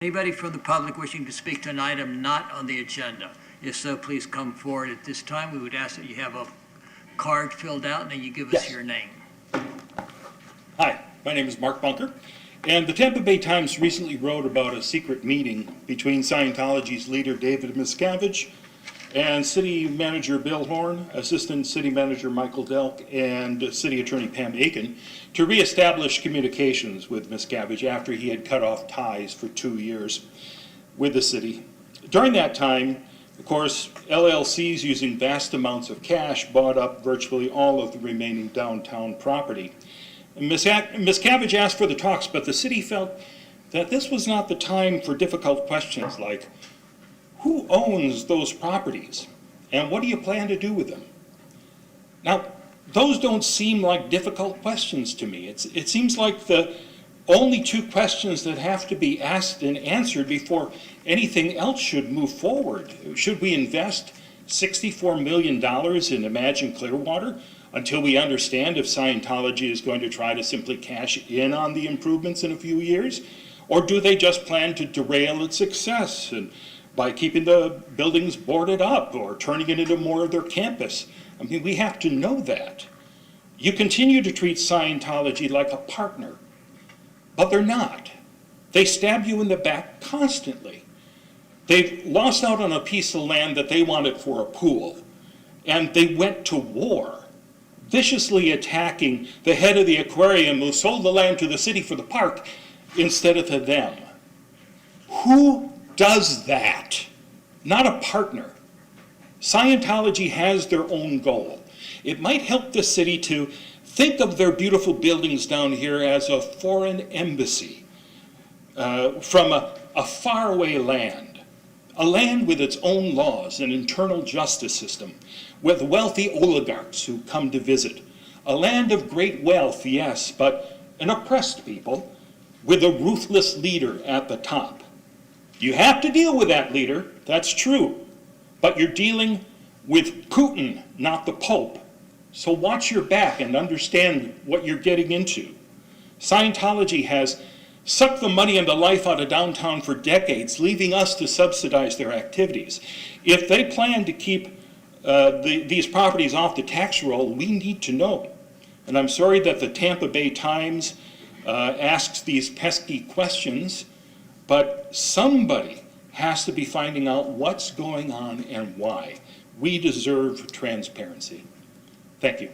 Anybody from the public wishing to speak to an item not on the agenda? If so, please come forward at this time. We would ask that you have a card filled out and then you give us your name. Hi, my name is Mark Bunker, and the Tampa Bay Times recently wrote about a secret meeting between Scientology's leader David Miscavige and City Manager Bill Horn, Assistant City Manager Michael Delk, and City Attorney Pam Aiken to reestablish communications with Miscavige after he had cut off ties for 2 years with the city. During that time, of course, LLCs using vast amounts of cash bought up virtually all of the remaining downtown property. Miscavige asked for the talks, but the city felt that this was not the time for difficult questions like, who owns those properties, and what do you plan to do with them? Now, those don't seem like difficult questions to me. It seems like the only two questions that have to be asked and answered before anything else should move forward. Should we invest $64 million in Imagine Clearwater until we understand if Scientology is going to try to simply cash in on the improvements in a few years? Or do they just plan to derail its success and by keeping the buildings boarded up or turning it into more of their campus? I mean, we have to know that. You continue to treat Scientology like a partner, but they're not. They stab you in the back constantly. They've lost out on a piece of land that they wanted for a pool, and they went to war, viciously attacking the head of the aquarium who sold the land to the city for the park instead of to them. Who does that? Not a partner. Scientology has their own goal. It might help the city to think of their beautiful buildings down here as a foreign embassy from a faraway land, a land with its own laws, an internal justice system, with wealthy oligarchs who come to visit. A land of great wealth, yes, but an oppressed people with a ruthless leader at the top. You have to deal with that leader, that's true, but you're dealing with Putin, not the Pope. So watch your back and understand what you're getting into. Scientology has sucked the money and the life out of downtown for decades, leaving us to subsidize their activities. If they plan to keep these properties off the tax roll, we need to know. And I'm sorry that the Tampa Bay Times asks these pesky questions, but somebody has to be finding out what's going on and why. We deserve transparency. Thank you.